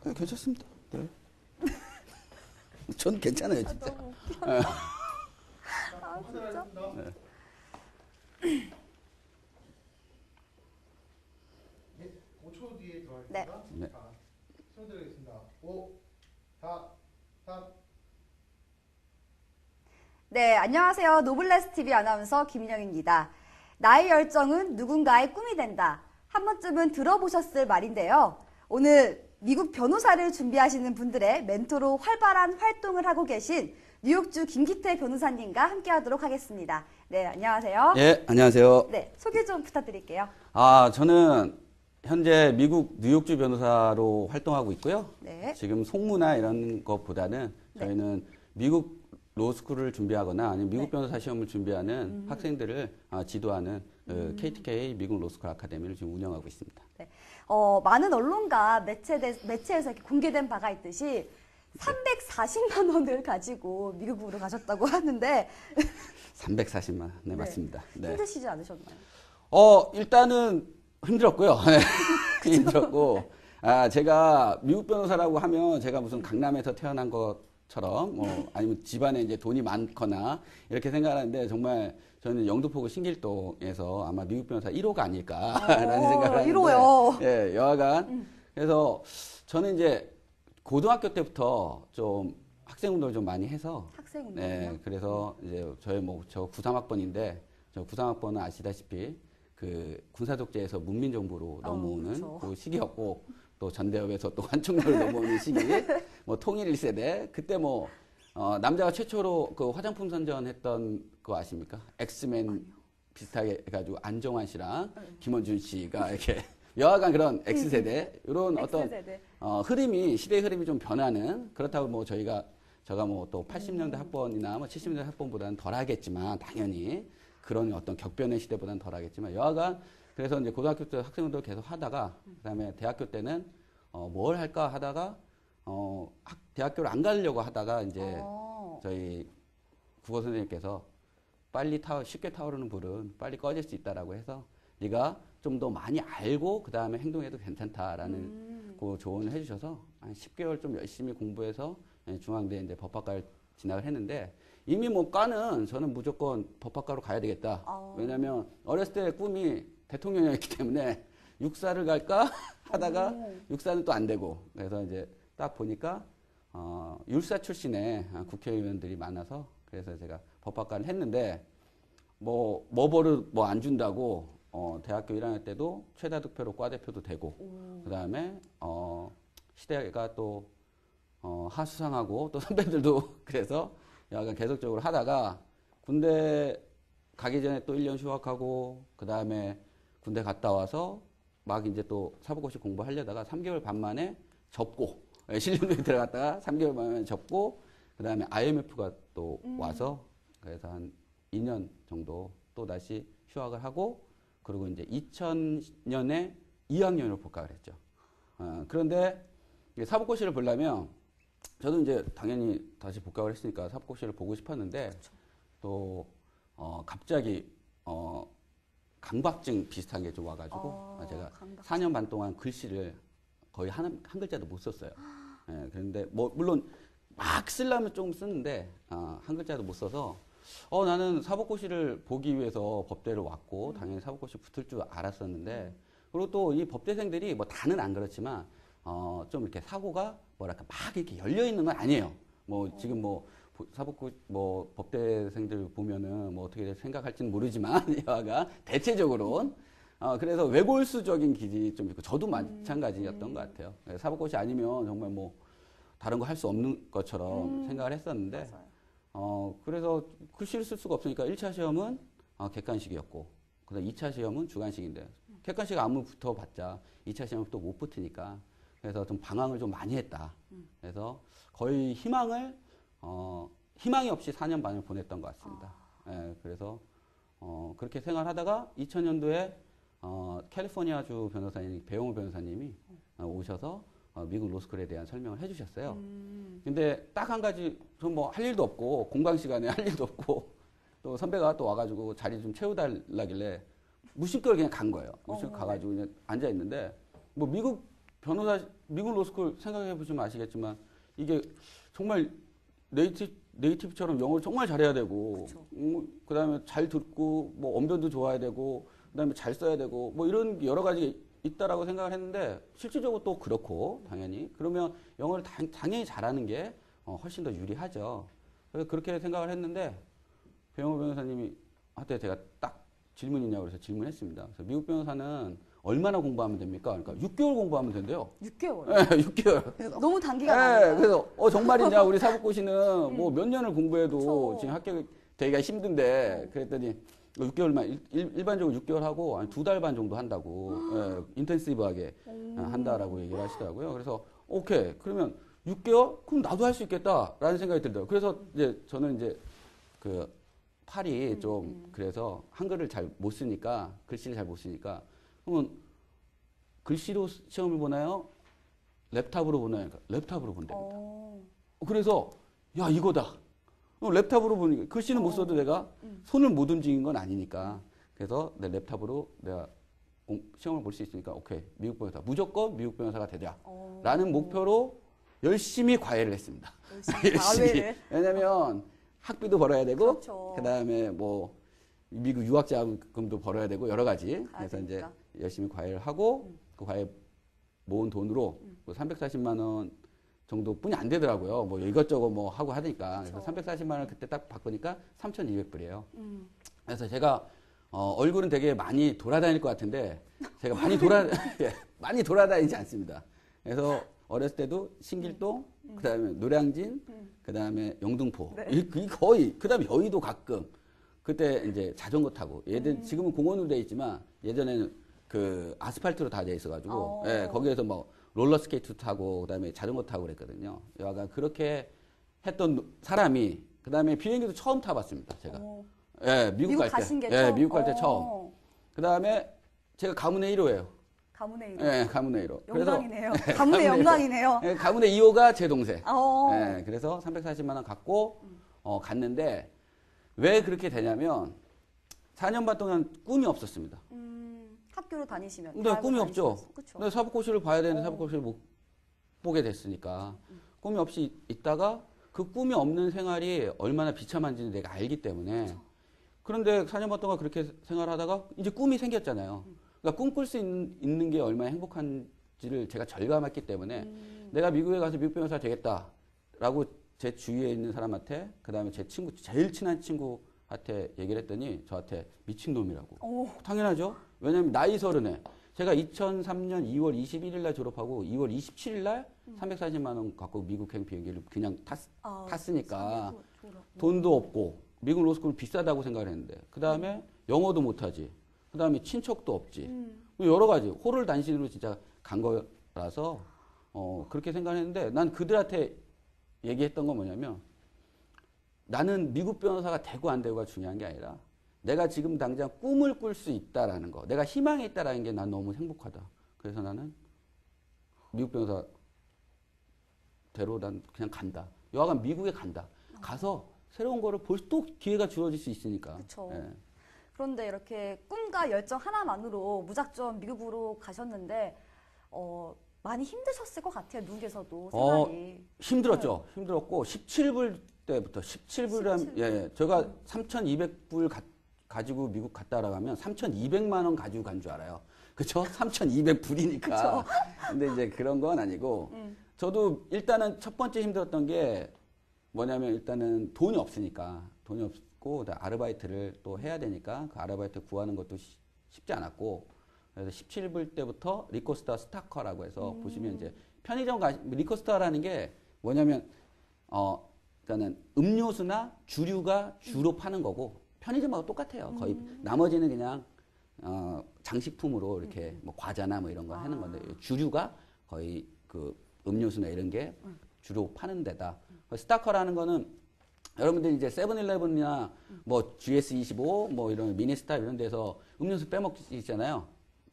네, 괜찮습니다. 네. 전 괜찮아요, 진짜. 너무 웃겨. 아, 진짜? 네. 네, 5초 뒤에 네. 들어가겠습니다. 네. 자, 손 들어가겠습니다. 5, 4, 3. 네, 안녕하세요. 노블레스 TV 아나운서 김인영입니다. 나의 열정은 누군가의 꿈이 된다. 한 번쯤은 들어보셨을 말인데요. 오늘 미국 변호사를 준비하시는 분들의 멘토로 활발한 활동을 하고 계신 뉴욕주 김기태 변호사님과 함께하도록 하겠습니다. 네, 안녕하세요. 예, 안녕하세요. 네, 소개 좀 부탁드릴게요. 저는 현재 미국 뉴욕주 변호사로 활동하고 있고요. 네. 지금 송무나 이런 것보다는 네. 저희는 미국 로스쿨을 준비하거나 아니면 미국 네. 변호사 시험을 준비하는 학생들을 지도하는 KTK 미국 로스쿨 아카데미를 지금 운영하고 있습니다. 네. 많은 언론과 매체에서 이렇게 공개된 바가 있듯이 340만 원을 가지고 미국으로 가셨다고 하는데 340만 원. 네, 맞습니다. 네. 힘드시지 않으셨나요? 일단은 힘들었고요. 힘들었고, 제가 미국 변호사라고 하면 제가 무슨 강남에서 태어난 것처럼, 아니면 집안에 이제 돈이 많거나 이렇게 생각하는데 정말 저는 영등포구 신길동에서 아마 미국 변호사 1호가 아닐까라는 생각을 하는데. 1호요. 예, 여하간. 그래서 저는 이제 고등학교 때부터 좀 학생운동을 좀 많이 해서 학생운동요? 네, 그래서 이제 저 93학번인데 저 93학번은 아시다시피 그 군사독재에서 문민정부로 넘어오는 그렇죠. 그 시기였고 또 전대협에서 또 한총련으로 넘어오는 시기, 뭐 통일 1세대 그때 뭐 남자가 최초로 그 화장품 선전했던 거 아십니까? 엑스맨 비슷하게 해가지고 안정환 씨랑 김원준 씨가 이렇게 여하간 그런 X세대 이런 어떤 X세대. 흐름이 시대의 흐름이 좀 변하는 그렇다고 뭐 제가 뭐 또 80년대 학번이나 뭐 70년대 학번보다는 덜하겠지만 당연히 그런 어떤 격변의 시대보다는 덜하겠지만 여하간 그래서 이제 고등학교 때 학생운동을 계속 하다가 그다음에 대학교 때는 뭘 할까 하다가 대학교를 안 가려고 하다가 이제 저희 국어 선생님께서 쉽게 타오르는 불은 빨리 꺼질 수 있다라고 해서 네가 좀 더 많이 알고 그 다음에 행동해도 괜찮다라는 그 조언을 해주셔서 한 10개월 좀 열심히 공부해서 중앙대 이제 법학과를 진학을 했는데 이미 뭐 과는 저는 무조건 법학과로 가야 되겠다. 왜냐하면 어렸을 때 꿈이 대통령이었기 때문에 육사를 갈까 하다가 육사는 또 안 되고 그래서 이제 딱 보니까 율사 출신의 국회의원들이 많아서 그래서 제가 법학과를 했는데 뭐 버릇 뭐 안 준다고 대학교 1학년 때도 최다 득표로 과 대표도 되고 그다음에 시대가 또 하수상하고 또 선배들도 그래서 약간 계속적으로 하다가 군대 가기 전에 또 1년 휴학하고 그다음에 군대 갔다 와서 막 이제 또 사법고시 공부하려다가 3개월 반 만에 접고 실력이 들어갔다가 3개월 만에 접고 그다음에 IMF가 또 와서 그래서 한 2년 정도 또 다시 휴학을 하고 그리고 이제 2000년에 2학년으로 복학을 했죠. 그런데 사법고시를 보려면 저도 이제 당연히 다시 복학을 했으니까 사법고시를 보고 싶었는데 또 갑자기 강박증 비슷한 게 좀 와가지고 제가 강박증. 4년 반 동안 글씨를 거의 한 글자도 못 썼어요. 예, 그런데 뭐 물론 막 쓰려면 좀 쓰는데 한 글자도 못 써서 나는 사법고시를 보기 위해서 법대를 왔고 당연히 사법고시 붙을 줄 알았었는데 그리고 또 이 법대생들이 뭐 다는 안 그렇지만 좀 이렇게 사고가 뭐랄까 막 이렇게 열려 있는 건 아니에요. 뭐 지금 뭐 법대생들 보면은 뭐 어떻게 생각할지는 모르지만 여하가 대체적으로는 그래서 외골수적인 기질이 좀 있고 저도 마찬가지였던 것 같아요. 사법고시 아니면 정말 뭐 다른 거 할 수 없는 것처럼 생각을 했었는데 그래서 글씨를 쓸 수가 없으니까 1차 시험은 객관식이었고 그다음 2차 시험은 주관식인데 객관식 안무 붙어봤자 2차 시험은 또 못 붙으니까 그래서 좀 방황을 좀 많이 했다. 그래서 거의 희망이 없이 4년 반을 보냈던 것 같습니다. 예, 그래서 그렇게 생활하다가 2000년도에 캘리포니아주 변호사님 배용호 변호사님이 오셔서 미국 로스쿨에 대한 설명을 해주셨어요. 근데 딱 한 가지 전 뭐 할 일도 없고 공강 시간에 할 일도 없고 또 선배가 또 와가지고 자리 좀 채워달라길래 무심결 그냥 간 거예요. 무심결 가가지고 그냥 앉아 있는데 뭐 미국 변호사 미국 로스쿨 생각해 보시면 아시겠지만 이게 정말 네이티브처럼 영어를 정말 잘해야 되고, 그다음에 잘 듣고 뭐 언변도 좋아야 되고, 그다음에 잘 써야 되고 뭐 이런 여러 가지 있다라고 생각을 했는데 실질적으로 또 그렇고 당연히 그러면 영어를 당연히 잘하는 게 훨씬 더 유리하죠. 그래서 그렇게 생각을 했는데 배영호 변호사님이 한테 제가 딱 질문 있냐고 그래서 질문했습니다. 그래서 미국 변호사는 얼마나 공부하면 됩니까? 그러니까 6개월 공부하면 된대요. 6개월. 네, 6개월. 너무 단기가 네, 많아요. 그래서 정말이냐 우리 사법고시는 뭐 몇 년을 공부해도 그쵸. 지금 합격되기가 힘든데 그랬더니 6개월만 일반적으로 6개월 하고 한 2달 반 정도 한다고 예, 인텐시브하게 한다라고 얘기를 하시더라고요. 그래서 오케이 그러면 6개월 그럼 나도 할 수 있겠다라는 생각이 들더라고요. 그래서 이제 저는 이제 그 팔이 좀 그래서 한글을 잘 못 쓰니까 글씨를 잘 못 쓰니까 그러면 글씨로 시험을 보나요? 랩탑으로 보나요? 그러니까 랩탑으로 본답니다. 그래서 야 이거다. 랩탑으로 보니까 글씨는 못 써도 내가 손을 못 움직인 건 아니니까 그래서 내 랩탑으로 내가 시험을 볼 수 있으니까 오케이 미국 변호사 무조건 미국 변호사가 되자라는 목표로 열심히 과외를 했습니다. 과외를. 왜냐면 학비도 벌어야 되고 그렇죠. 그다음에 뭐 미국 유학 자금도 벌어야 되고 여러 가지 그래서 이제 되니까. 열심히 과외를 하고 그 과외 모은 돈으로 340만 원 정도뿐이 안 되더라고요. 뭐 이것저것 뭐 하고 하니까. 그래서 340만 원을 그때 딱 바꾸니까 3,200불이에요. 그래서 제가 얼굴은 되게 많이 돌아다닐 것 같은데 제가 많이 돌아다니지 않습니다. 그래서 어렸을 때도 신길동, 그다음에 노량진, 그다음에 영등포, 네. 이 거의 그다음에 여의도 가끔 그때 이제 자전거 타고 지금은 공원으로 돼 있지만 예전에는 그 아스팔트로 다 돼 있어가지고 예, 거기에서 뭐 롤러스케이트 타고 그다음에 자전거 타고 그랬거든요. 여하간 그렇게 했던 사람이 그다음에 비행기도 처음 타봤습니다. 제가 예, 미국 갈 가신 때, 게 예, 처음? 미국 갈 때 처음. 그다음에 제가 가문의 1호예요. 가문의 1호. 예, 가문의 1호. 영광이네요. 가문의 영광이네요. 예, 가문의 2호가 제 동생. 어. 예, 그래서 340만 원 갖고 갔는데 왜 그렇게 되냐면 4년 반 동안 꿈이 없었습니다. 학교로 다니시면. 근데 꿈이 없죠. 그쵸. 근데 사법고시를 봐야 되는데 사법고시를 못 보게 됐으니까 꿈이 없이 있다가 그 꿈이 없는 생활이 얼마나 비참한지는 내가 알기 때문에 그런데 4년 반 동안 그렇게 생활하다가 이제 꿈이 생겼잖아요. 그러니까 꿈꿀 수 있는 게 얼마나 행복한지를 제가 절감했기 때문에 내가 미국에 가서 미국 변호사 되겠다라고 제 주위에 있는 사람한테 그다음에 제 친구 제일 친한 친구한테 얘기를 했더니 저한테 미친놈이라고. 당연하죠. 왜냐면 나이 30에 제가 2003년 2월 21일 날 졸업하고 2월 27일 날 340만 원 갖고 미국 행 비행기를 그냥 탔으니까 돈도 없고 미국 로스쿨은 비싸다고 생각을 했는데 그다음에 영어도 못하지. 그다음에 친척도 없지. 여러 가지 호를 단신으로 진짜 간 거라서 그렇게 생각했는데 난 그들한테 얘기했던 건 뭐냐면 나는 미국 변호사가 되고 안 되고가 중요한 게 아니라 내가 지금 당장 꿈을 꿀 수 있다라는 거, 내가 희망이 있다라는 게 난 너무 행복하다. 그래서 나는 미국 변호사대로 난 그냥 간다. 여하간 미국에 간다. 가서 새로운 거를 볼 또 기회가 주어질 수 있으니까. 그쵸. 예. 그런데 이렇게 꿈과 열정 하나만으로 무작정 미국으로 가셨는데 많이 힘드셨을 것 같아요. 미국에서도 생활이. 힘들었죠. 힘들었고 17불 때부터 17불이면 예, 제가 3,200불 가지고 미국 갔다 가면 3,200만 원 가지고 간 줄 알아요. 그렇죠? 3,200불이니까. 근데 이제 그런 건 아니고 저도 일단은 첫 번째 힘들었던 게 뭐냐면 일단은 돈이 없으니까 돈이 없고 아르바이트를 또 해야 되니까 그 아르바이트 구하는 것도 쉽지 않았고 그래서 17불 때부터 리코스타 스타커라고 해서 보시면 이제 편의점 리코스타라는 게 뭐냐면 그러니까는 음료수나 주류가 주로 파는 거고 편의점하고 똑같아요. 거의 나머지는 그냥 장식품으로 이렇게 뭐 과자나 뭐 이런 거 하는 건데 주류가 거의 그 음료수나 이런 게 주로 파는 데다. 스타커라는 거는 여러분들이 이제 세븐일레븐이나 뭐 GS25 뭐 이런 미니스타 이런 데서 음료수 빼먹잖아요.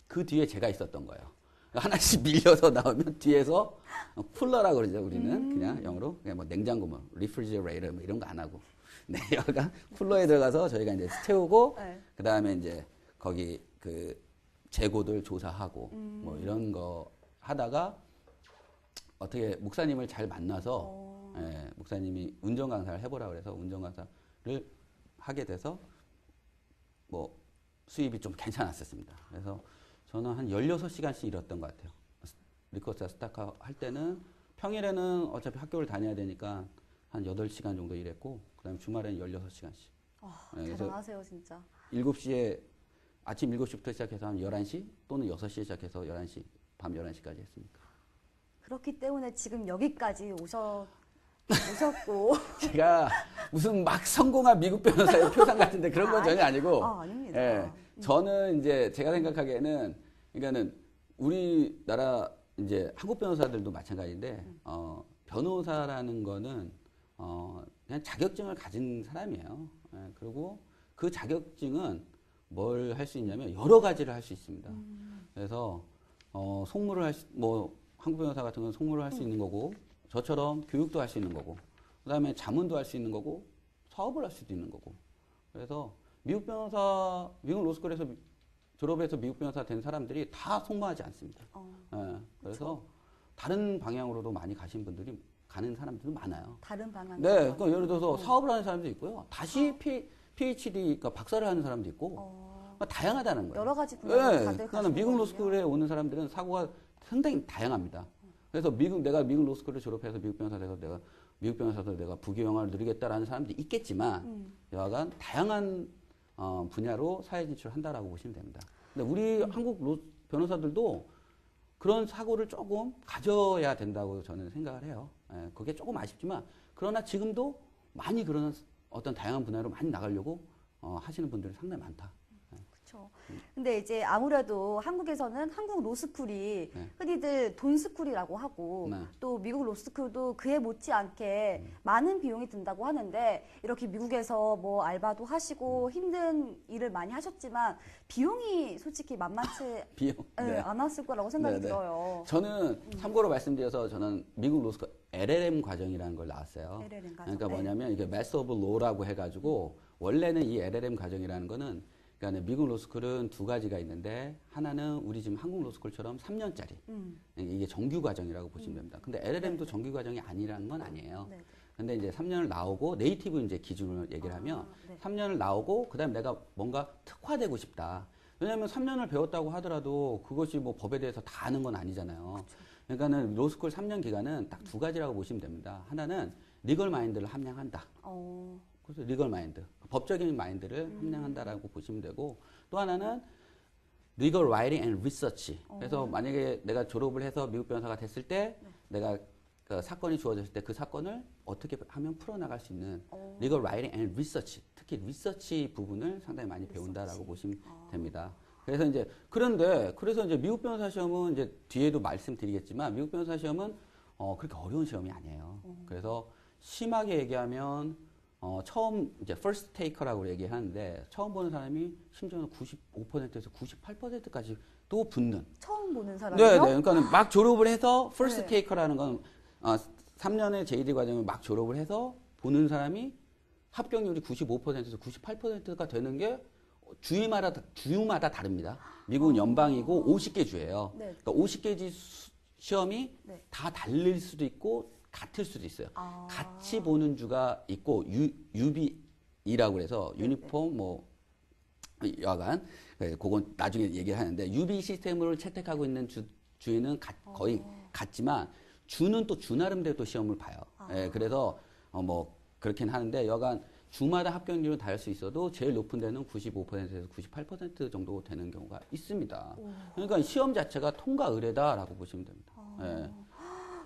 그 뒤에 제가 있었던 거예요. 하나씩 밀려서 나오면 뒤에서 쿨러라고 그러죠. 우리는 그냥 영어로 그냥 뭐 냉장고 뭐 리프리지레이터 뭐 이런 거 안 하고 네, 여가 쿨러에 들어가서 저희가 이제 채우고 네. 그다음에 이제 거기 그 재고들 조사하고 뭐 이런 거 하다가 어떻게 목사님을 잘 만나서 예, 목사님이 운전 강사를 해보라 그래서 운전 강사를 하게 돼서 뭐 수입이 좀 괜찮았었습니다. 그래서 저는 한 16시간씩 일했던 것 같아요. 리커스타 스타카 할 때는 평일에는 어차피 학교를 다녀야 되니까 한 8시간 정도 일했고 그다음에 주말에는 16시간씩. 대단하세요 진짜. 7시에 아침 7시부터 시작해서 한 11시 또는 6시에 시작해서 11시 밤 11시까지 했습니다. 그렇기 때문에 지금 여기까지 오셨고 제가 무슨 막 성공한 미국 변호사의 표상 같은데 그런 건 전혀 아니고. 아닙니다. 예, 저는 이제 제가 생각하기에는 그러니까는 우리나라 이제 한국 변호사들도 마찬가지인데 변호사라는 거는 그냥 자격증을 가진 사람이에요. 예, 그리고 그 자격증은 뭘 할 수 있냐면 여러 가지를 할 수 있습니다. 그래서 송무를 뭐 한국 변호사 같은 건 송무를 할 수 있는 거고 저처럼 교육도 할 수 있는 거고 그다음에 자문도 할 수 있는 거고 사업을 할 수도 있는 거고 그래서 미국 로스쿨에서 졸업해서 미국 변호사 된 사람들이 다 송무하지 않습니다. 예, 그래서 다른 방향으로도 많이 가는 사람들도 많아요. 다른 방향. 네, 그러니까 예를 들어서 사업을 하는 사람도 있고요. 다시 PhD, 그러니까 박사를 하는 사람도 있고 그러니까 다양하다는 거예요. 여러 가지 분야로 다들 그러니까 가시는 미국 거군요. 로스쿨에 오는 사람들은 사고가 상당히 다양합니다. 그래서 내가 미국 로스쿨을 졸업해서 미국 변호사 돼서 내가 미국 변호사도 내가 부귀영화를 누리겠다라는 사람도 있겠지만 여하간 다양한 분야로 사회 진출을 한다라고 보시면 됩니다. 근데 우리 한국 변호사들도 그런 사고를 조금 가져야 된다고 저는 생각을 해요. 예, 그게 조금 아쉽지만 그러나 지금도 많이 그런 어떤 다양한 분야로 많이 나가려고 하시는 분들이 상당히 많다. 그렇죠. 근데 이제 아무래도 한국에서는 한국 로스쿨이 네. 흔히들 돈스쿨이라고 하고 네. 또 미국 로스쿨도 그에 못지않게 많은 비용이 든다고 하는데 이렇게 미국에서 뭐 알바도 하시고 힘든 일을 많이 하셨지만 비용이 솔직히 만만치 비용. 네. 않았을 거라고 생각이 네, 네. 들어요. 저는 참고로 말씀드려서 저는 미국 로스쿨 LLM 과정이라는 걸 나왔어요. LLM 과정. 그러니까 네. 뭐냐면 이게 Master of Law라고 해가지고 원래는 이 LLM 과정이라는 거는 그러니까 미국 로스쿨은 두 가지가 있는데 하나는 우리 지금 한국 로스쿨처럼 3년짜리 이게 정규 과정이라고 보시면 됩니다. 근데 LLM도 정규 과정이 아니라는 건 아니에요. 네. 근데 이제 3년을 나오고 네이티브 이제 기준으로 얘기를 하면 네. 3년을 나오고 그다음에 내가 뭔가 특화되고 싶다. 왜냐하면 3년을 배웠다고 하더라도 그것이 뭐 법에 대해서 다 아는 건 아니잖아요. 그러니까는 로스쿨 3년 기간은 딱 두 가지라고 보시면 됩니다. 하나는 리걸 마인드를 함양한다. 그래서 리걸 마인드, 법적인 마인드를 함양한다라고 보시면 되고 또 하나는 리걸 라이팅 앤 리서치. 그래서 만약에 내가 졸업을 해서 미국 변호사가 됐을 때 내가 그 사건이 주어졌을 때 그 사건을 어떻게 하면 풀어나갈 수 있는 리걸 라이팅 앤 리서치, 특히 리서치 부분을 상당히 많이 배운다라고 보시면 됩니다. 그래서 이제 그래서 이제 미국 변호사 시험은 이제 뒤에도 말씀드리겠지만 미국 변호사 시험은 그렇게 어려운 시험이 아니에요. 그래서 심하게 얘기하면 처음 이제 first taker라고 얘기하는데 처음 보는 사람이 심지어는 95%에서 98%까지 또 붙는. 처음 보는 사람이요? 네, 그러니까 막 졸업을 해서 first 네. taker라는 건 3년의 JD 과정을 막 졸업을 해서 보는 사람이 합격률이 95%에서 98%가 되는 게 주마다 다릅니다. 미국은 연방이고 50개 주예요. 네. 그러니까 50개 주 시험이 네. 다 달릴 수도 있고 같을 수도 있어요. 아. 같이 보는 주가 있고 UB이라고 그래서 유니폼 뭐 여하간 그건 나중에 얘기하는데 UB 시스템을 채택하고 있는 주에는 거의 같지만 주는 또 주 나름대로 또 시험을 봐요. 예, 그래서 뭐 그렇긴 하는데 여간 주마다 합격률은 다를 수 있어도 제일 높은 데는 95%에서 98% 정도 되는 경우가 있습니다. 그러니까 시험 자체가 통과 의뢰다라고 보시면 됩니다. 예.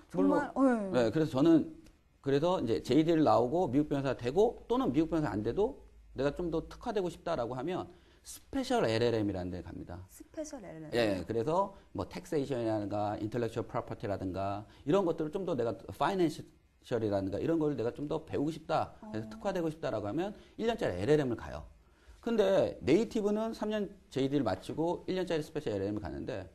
정말. 네, 그래서 저는 그래서 이제 JD를 나오고 미국 변호사 되고 또는 미국 변호사 안 돼도 내가 좀 더 특화되고 싶다라고 하면 스페셜 LLM이라는 데 갑니다. 스페셜 LLM. 예, 그래서 뭐 텍세이션이라든가 인텔렉츄얼 프로퍼티라든가 이런 것들을 좀 더 내가 파이낸셜이라든가 이런 걸 내가 좀 더 배우고 싶다. 그래서 특화되고 싶다라고 하면 1년짜리 LLM을 가요. 근데 네이티브는 3년 JD를 마치고 1년짜리 스페셜 LLM을 가는데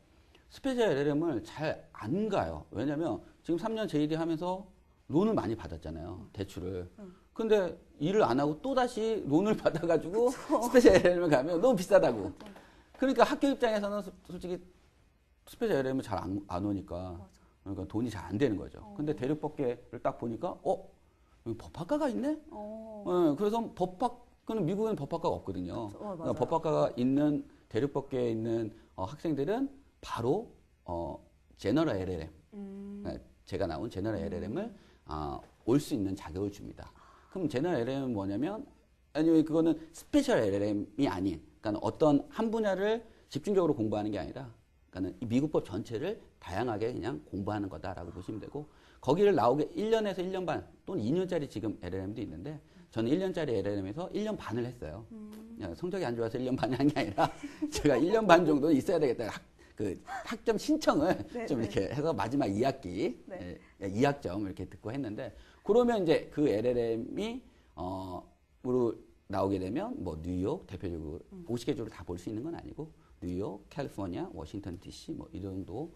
스페셜 LLM을 잘 안 가요. 왜냐면 지금 3년 JD 하면서 론을 많이 받았잖아요. 대출을. 근데 일을 안 하고 또다시 론을 받아가지고 스페셜 LLM을 가면 너무 비싸다고. 그러니까 학교 입장에서는 솔직히 스페셜 LLM은 잘 안 오니까 맞아. 그러니까 돈이 잘 안 되는 거죠. 근데 대륙법계를 딱 보니까 여기 법학과가 있네? 그래서 법학과는 미국에는 법학과가 없거든요. 그러니까 맞아요. 법학과가 있는 대륙법계에 있는 학생들은 바로 제너럴 LLM, 그러니까 제가 나온 제너럴 LLM을 올 수 있는 자격을 줍니다. 그럼 제너럴 LLM은 뭐냐면 아니 그거는 스페셜 LLM이 아닌 그러니까 어떤 한 분야를 집중적으로 공부하는 게 아니라 그러니까 이 미국법 전체를 다양하게 그냥 공부하는 거다라고 보시면 되고 거기를 나오게 1년에서 1년 반 또는 2년짜리 지금 LLM도 있는데 저는 1년짜리 LLM에서 1년 반을 했어요. 성적이 안 좋아서 1년 반이 한 게 아니라 제가 1년 반 정도는 있어야 되겠다. 학점 신청을 네, 좀 네. 이렇게 해서 마지막 2학기, 네. 2학점 이렇게 듣고 했는데 그러면 이제 그 LLM이 으로 나오게 되면 뭐 뉴욕 대표적으로 50개 주를 다 볼 수 있는 건 아니고 뉴욕, 캘리포니아, 워싱턴 DC 뭐 이 정도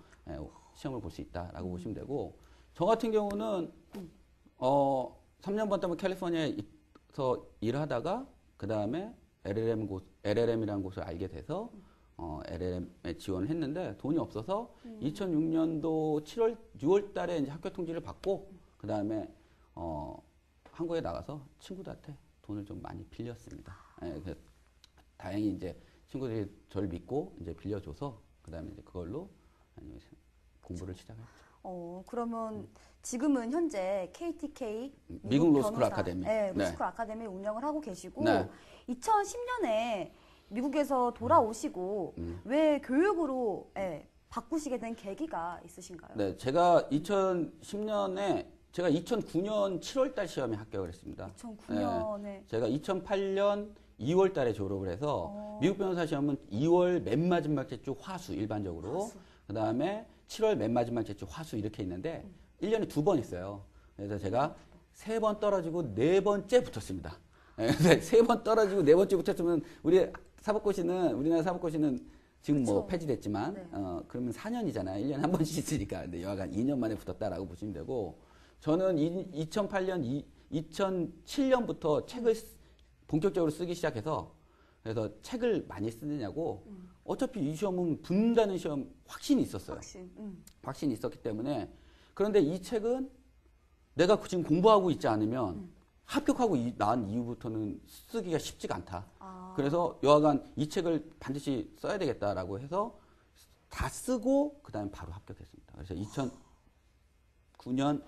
시험을 볼 수 있다라고 보시면 되고 저 같은 경우는 3년 반 동안 캘리포니아에서 일을 하다가 그 다음에 LLM이라는 곳을 알게 돼서 LLM에 지원을 했는데 돈이 없어서 2006년도 6월 달에 이제 학교 통지를 받고 그 다음에 한국에 나가서 친구들한테 돈을 좀 많이 빌렸습니다. 다행히 이제 친구들이 저를 믿고 이제 빌려줘서 그 다음에 이제 그걸로 공부를 시작했죠. 그러면 지금은 현재 KTK 미국 로스쿨 아카데미. 네, 네. 로스쿨 아카데미 운영을 하고 계시고 네. 2010년에 미국에서 돌아오시고 왜 교육으로 바꾸시게 된 계기가 있으신가요? 네, 제가 2010년에 제가 2009년 7월 달 시험에 합격을 했습니다. 2009년에 제가 2008년 2월 달에 졸업을 해서 미국 변호사 시험은 2월 맨 마지막 주 화수 일반적으로 그 다음에 7월 맨 마지막 주 화수 이렇게 있는데 1년에 2번 있어요. 그래서 제가 3번 떨어지고 4번째 붙었습니다. 그래서 3번 떨어지고 4번째 붙었으면 우리나라 사법고시는 지금 뭐 그쵸. 폐지됐지만 네. 그러면 4년이잖아요. 1년에 한 번씩 있으니까. 근데 여하간 2년 만에 붙었다라고 보시면 되고 저는 2008년 2007년부터 책을 본격적으로 쓰기 시작해서 그래서 책을 많이 쓰느냐고 어차피 이 시험은 붙는다는 시험 확신이 있었어요. 확신이 있었기 때문에 그런데 이 책은 내가 지금 공부하고 있지 않으면 합격하고 난 이후부터는 쓰기가 쉽지가 않다. 그래서 여하간 이 책을 반드시 써야 되겠다라고 해서 다 쓰고 그다음에 바로 합격했습니다. 그래서 2009년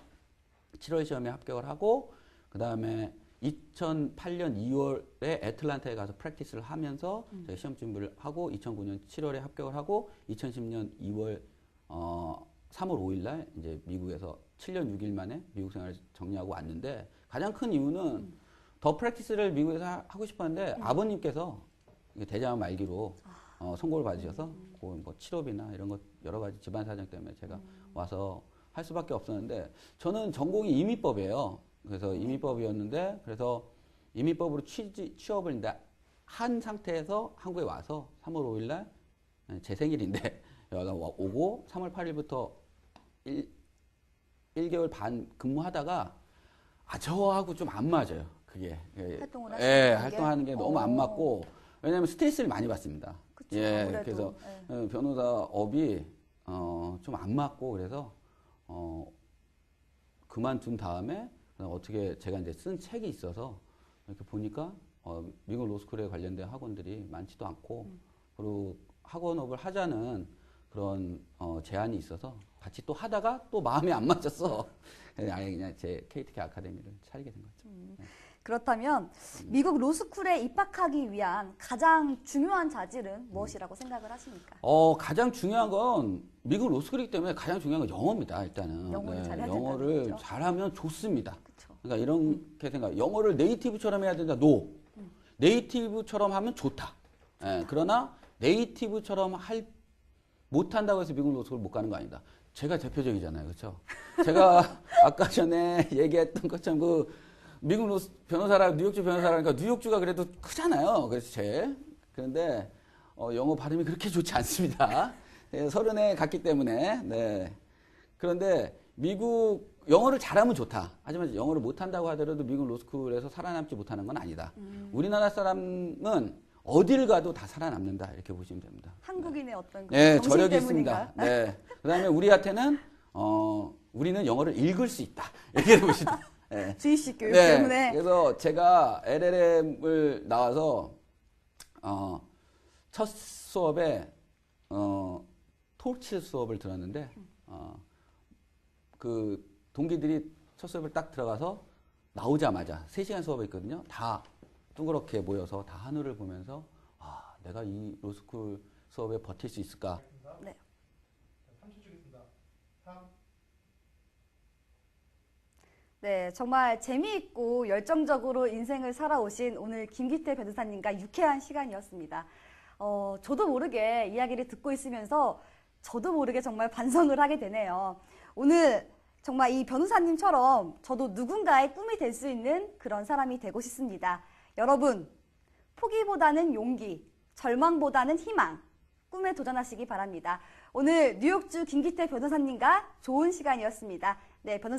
7월 시험에 합격을 하고 그다음에 2008년 2월에 애틀란타에 가서 프랙티스를 하면서 제가 시험 준비를 하고 2009년 7월에 합격을 하고 2010년 2월 3월 5일 날 이제 미국에서 7년 6일 만에 미국 생활을 정리하고 왔는데 가장 큰 이유는 더 프랙티스를 미국에서 하고 싶었는데 아버님께서 대장암 말기로 선고를 받으셔서 뭐 치료비나 이런 것 여러 가지 집안 사정 때문에 제가 와서 할 수밖에 없었는데 저는 전공이 이민법이에요. 그래서 이민법이었는데 그래서 이민법으로 취업을 이제 한 상태에서 한국에 와서 3월 5일 날 제 생일인데 여기가 오고 3월 8일부터 1개월 반 근무하다가 저하고 좀 안 맞아요. 그게 활동을 하시는 게? 활동하는 게 너무 안 맞고 왜냐하면 스트레스를 많이 받습니다. 그쵸, 예, 아무래도. 그래서 변호사업이 좀 안 맞고 그래서 그만둔 다음에 어떻게 제가 이제 쓴 책이 있어서 이렇게 보니까 미국 로스쿨에 관련된 학원들이 많지도 않고 그리고 학원업을 하자는 그런 제안이 있어서 같이 또 하다가 또 마음이 안 맞았어. 아예 그냥 제 KTK 아카데미를 차리게 된 거죠. 네. 그렇다면 미국 로스쿨에 입학하기 위한 가장 중요한 자질은 무엇이라고 생각을 하십니까? 가장 중요한 건 미국 로스쿨이기 때문에 가장 중요한 건 영어입니다. 일단은 영어를 잘해야 된다는 영어를 거죠? 잘하면 좋습니다. 그쵸. 그러니까 이렇게 생각. 영어를 네이티브처럼 해야 된다. 노. 네이티브처럼 하면 좋다. 예, 그러나 네이티브처럼 못한다고 해서 미국 로스쿨 못 가는 거 아니다. 제가 대표적이잖아요. 그렇죠? 제가 아까 전에 얘기했던 것처럼 미국 뉴욕주 변호사라니까 뉴욕주가 그래도 크잖아요. 그래서 그런데 영어 발음이 그렇게 좋지 않습니다. 30에 갔기 때문에. 네. 그런데 미국 영어를 잘하면 좋다. 하지만 영어를 못한다고 하더라도 미국 로스쿨에서 살아남지 못하는 건 아니다. 우리나라 사람은 어딜 가도 다 살아남는다 이렇게 보시면 됩니다. 한국인의 어떤 그 네, 정신 저력이 때문인가요? 있습니다. 네. 그다음에 우리한테는 우리는 영어를 읽을 수 있다 이렇게 보시면. 네. 주입식 교육 네. 때문에. 그래서 제가 LLM을 나와서 첫 수업에 토치 수업을 들었는데 그 동기들이 첫 수업을 딱 들어가서 나오자마자 3시간 수업이 있거든요. 다 둥그렇게 모여서 다 하늘을 보면서 아, 내가 이 로스쿨 수업에 버틸 수 있을까? 네. 30초 주겠습니다. 3, 네, 정말 재미있고 열정적으로 인생을 살아오신 오늘 김기태 변호사님과 유쾌한 시간이었습니다. 저도 모르게 이야기를 듣고 있으면서 저도 모르게 정말 반성을 하게 되네요. 오늘 정말 이 변호사님처럼 저도 누군가의 꿈이 될 수 있는 그런 사람이 되고 싶습니다. 여러분, 포기보다는 용기, 절망보다는 희망, 꿈에 도전하시기 바랍니다. 오늘 뉴욕주 김기태 변호사님과 좋은 시간이었습니다. 네, 변호사